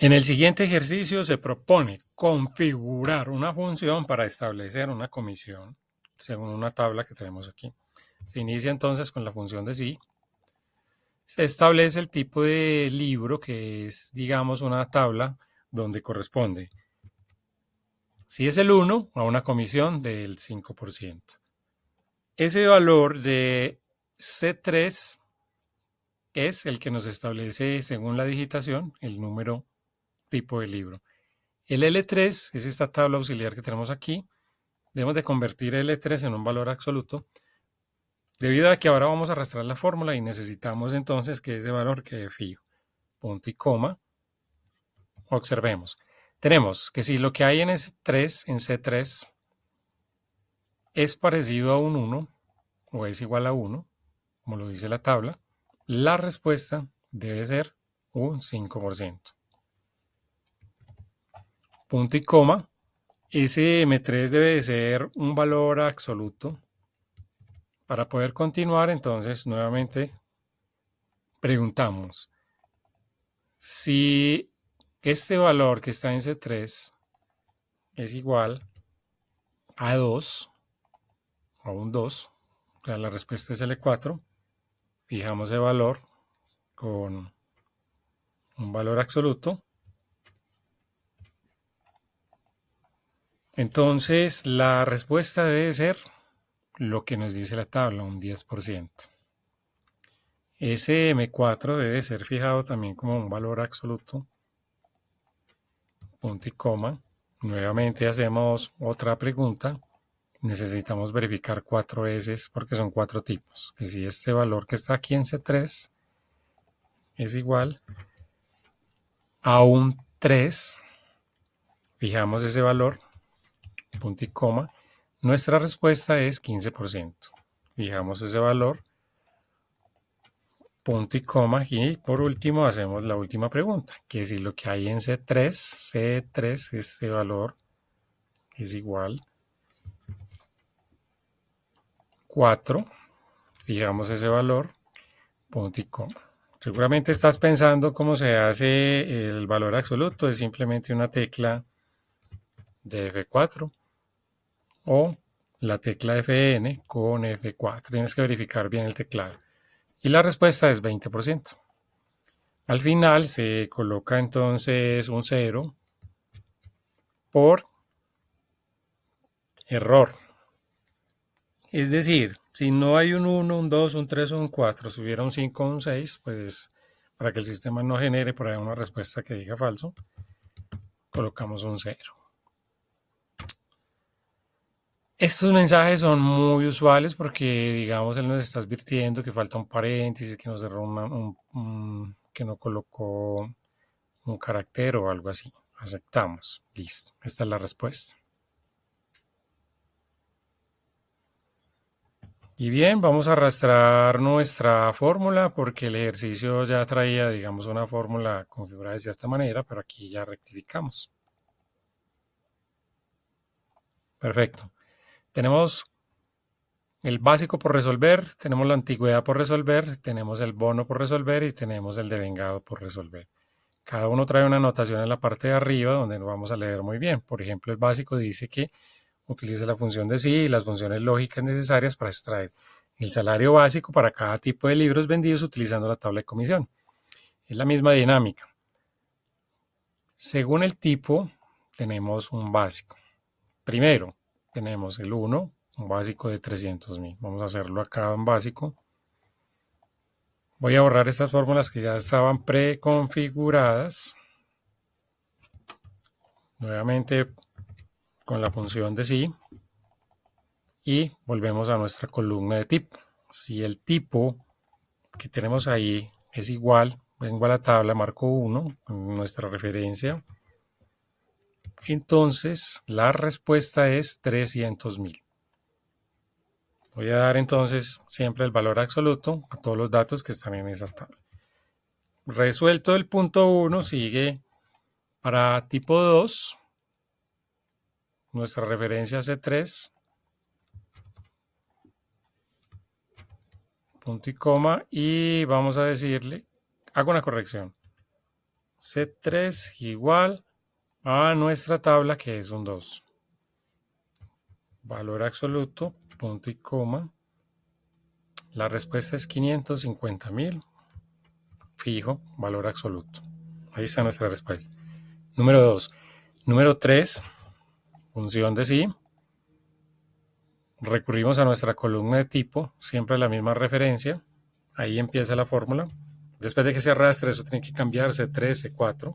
En el siguiente ejercicio se propone configurar una función para establecer una comisión según una tabla que tenemos aquí. Se inicia entonces con la función de sí. Se establece el tipo de libro que es, digamos, una tabla donde corresponde, si es el 1, a una comisión del 5%. Ese valor de C3 es el que nos establece, según la digitación, el número tipo de libro. El L3 es esta tabla auxiliar que tenemos aquí. Debemos de convertir L3 en un valor absoluto, debido a que ahora vamos a arrastrar la fórmula y necesitamos entonces que ese valor quede fijo. Punto y coma. Observemos. Tenemos que si lo que hay en C3 es parecido a un 1 o es igual a 1, como lo dice la tabla, la respuesta debe ser un 5%. Punto y coma. Ese M3 debe de ser un valor absoluto. Para poder continuar, entonces, nuevamente preguntamos si este valor que está en C3 es igual a 2, a un 2, o sea, la respuesta es L4, fijamos el valor con un valor absoluto. Entonces, la respuesta debe ser lo que nos dice la tabla, un 10%. Ese M4 debe ser fijado también como un valor absoluto, punto y coma. Nuevamente hacemos otra pregunta. Necesitamos verificar 4 S porque son 4 tipos. Que si este valor que está aquí en C3 es igual a un 3, fijamos ese valor, punto y coma. Nuestra respuesta es 15%. Fijamos ese valor, punto y coma. Y por último hacemos la última pregunta, que si lo que hay en C3, este valor es igual a 4, fijamos ese valor, punto y coma. Seguramente estás pensando cómo se hace el valor absoluto, es simplemente una tecla de F4 o la tecla Fn con F4. Tienes que verificar bien el teclado. Y la respuesta es 20%. Al final se coloca entonces un 0 por error. Es decir, si no hay un 1, un 2, un 3 o un 4, si hubiera un 5 o un 6, pues para que el sistema no genere por ahí una respuesta que diga falso, colocamos un 0. Estos mensajes son muy usuales porque, digamos, él nos está advirtiendo que falta un paréntesis, que no cerró que no colocó un carácter o algo así. Aceptamos. Listo. Esta es la respuesta. Y bien, vamos a arrastrar nuestra fórmula porque el ejercicio ya traía, digamos, una fórmula configurada de cierta manera, pero aquí ya rectificamos. Perfecto. Tenemos el básico por resolver, tenemos la antigüedad por resolver, tenemos el bono por resolver y tenemos el devengado por resolver. Cada uno trae una anotación en la parte de arriba donde lo vamos a leer muy bien. Por ejemplo, el básico dice que utilice la función de sí y las funciones lógicas necesarias para extraer el salario básico para cada tipo de libros vendidos utilizando la tabla de comisión. Es la misma dinámica. Según el tipo, tenemos un básico. Primero, tenemos el 1, un básico de 300.000. Vamos a hacerlo acá en básico. Voy a borrar estas fórmulas que ya estaban preconfiguradas. Nuevamente con la función de sí. Y volvemos a nuestra columna de tipo. Si el tipo que tenemos ahí es igual, vengo a la tabla, marco 1, nuestra referencia. Entonces la respuesta es 300.000. Voy a dar entonces siempre el valor absoluto a todos los datos que están en esa tabla. Resuelto el punto 1, sigue para tipo 2, nuestra referencia C3, punto y coma, y vamos a decirle, hago una corrección. C3 igual a nuestra tabla que es un 2. Valor absoluto, punto y coma. La respuesta es 550.000. Fijo, valor absoluto. Ahí está nuestra respuesta. Número 2. Número 3, función de sí. Recurrimos a nuestra columna de tipo, siempre la misma referencia. Ahí empieza la fórmula. Después de que se arrastre, eso tiene que cambiarse C3, C4.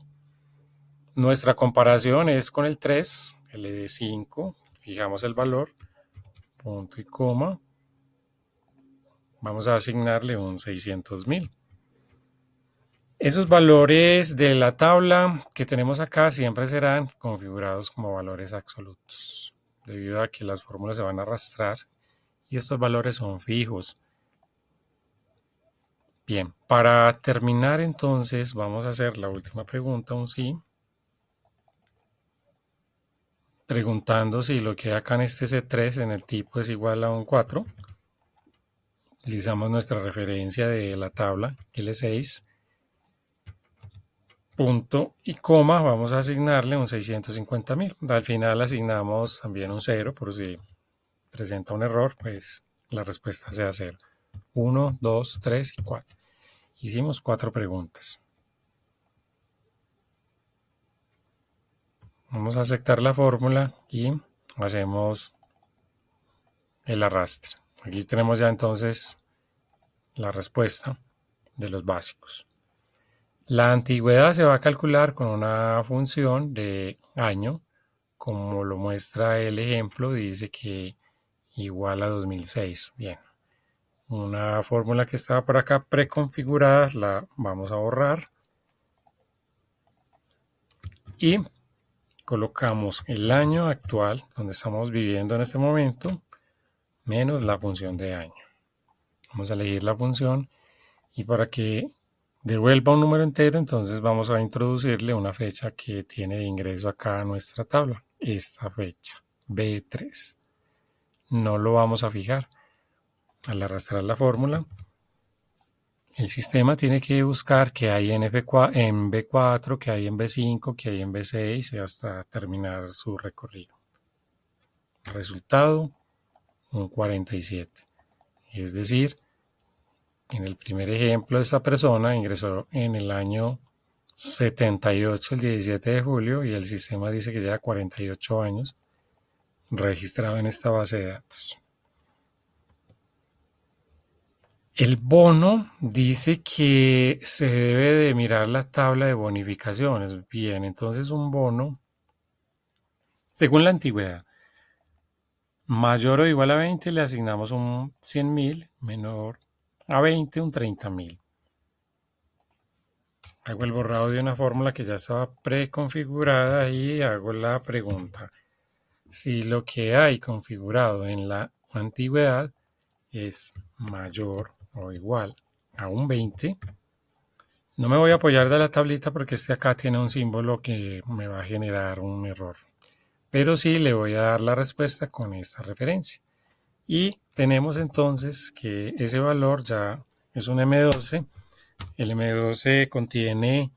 Nuestra comparación es con el 3, el 5. Fijamos el valor, punto y coma. Vamos a asignarle un 600.000. Esos valores de la tabla que tenemos acá siempre serán configurados como valores absolutos, debido a que las fórmulas se van a arrastrar y estos valores son fijos. Bien, para terminar entonces vamos a hacer la última pregunta, un sí, preguntando si lo que hay acá en este C3 en el tipo es igual a un 4. Utilizamos nuestra referencia de la tabla L6. Punto y coma, vamos a asignarle un 650.000. Al final asignamos también un 0, por si presenta un error, pues la respuesta sea 0. 1, 2, 3 y 4. Hicimos 4 preguntas. Vamos a aceptar la fórmula y hacemos el arrastre. Aquí tenemos ya entonces la respuesta de los básicos. La antigüedad se va a calcular con una función de año, como lo muestra el ejemplo, dice que igual a 2006. Bien, una fórmula que estaba por acá preconfigurada la vamos a borrar y colocamos el año actual, donde estamos viviendo en este momento, menos la función de año. Vamos a elegir la función y para que devuelva un número entero, entonces vamos a introducirle una fecha que tiene de ingreso acá a nuestra tabla. Esta fecha, B3. No lo vamos a fijar. Al arrastrar la fórmula, el sistema tiene que buscar qué hay en B4, qué hay en B5, qué hay en B6 hasta terminar su recorrido. Resultado, un 47. Es decir, en el primer ejemplo, esta persona ingresó en el año 78, el 17 de julio, y el sistema dice que lleva 48 años registrado en esta base de datos. El bono dice que se debe de mirar la tabla de bonificaciones. Bien, entonces un bono, según la antigüedad, mayor o igual a 20 le asignamos un 100.000, menor a 20 un 30.000. Hago el borrado de una fórmula que ya estaba preconfigurada y hago la pregunta. Si lo que hay configurado en la antigüedad es mayor o igual a un 20, no me voy a apoyar de la tablita porque este acá tiene un símbolo que me va a generar un error. Pero sí le voy a dar la respuesta con esta referencia. Y tenemos entonces que ese valor ya es un M12. El M12 contiene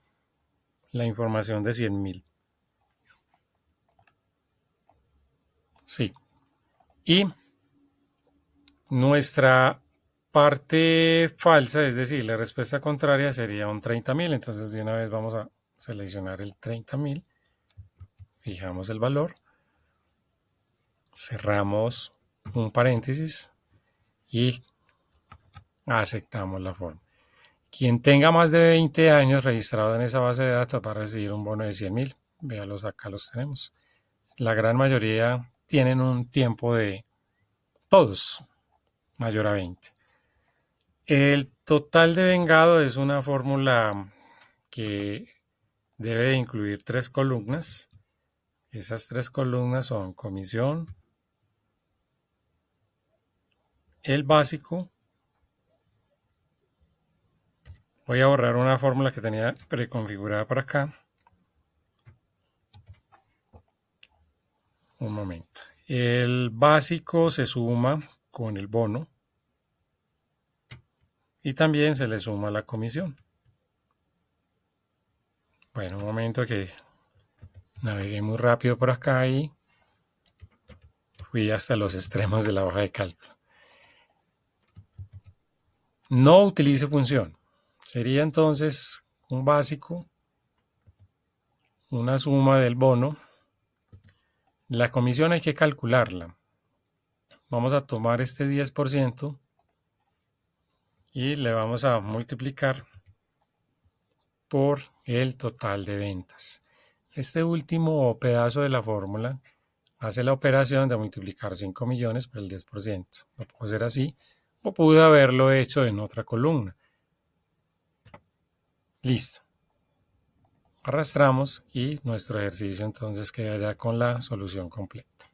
la información de 100.000. Sí. Y nuestra parte falsa, es decir, la respuesta contraria sería un 30.000. Entonces de una vez vamos a seleccionar el 30.000. Fijamos el valor. Cerramos un paréntesis y aceptamos la forma. Quien tenga más de 20 años registrado en esa base de datos va a recibir un bono de 100.000. Véalos, acá los tenemos. La gran mayoría tienen un tiempo de todos mayor a 20. El total de vengado es una fórmula que debe de incluir 3 columnas. Esas 3 columnas son comisión, el básico. Voy a borrar una fórmula que tenía preconfigurada por acá. Un momento. El básico se suma con el bono y también se le suma la comisión. Bueno, un momento que navegué muy rápido por acá y fui hasta los extremos de la hoja de cálculo. No utilice función. Sería entonces un básico, una suma del bono. La comisión hay que calcularla. Vamos a tomar este 10% y le vamos a multiplicar por el total de ventas. Este último pedazo de la fórmula hace la operación de multiplicar 5 millones por el 10%. Lo puedo hacer así o pude haberlo hecho en otra columna. Listo. Arrastramos y nuestro ejercicio entonces queda ya con la solución completa.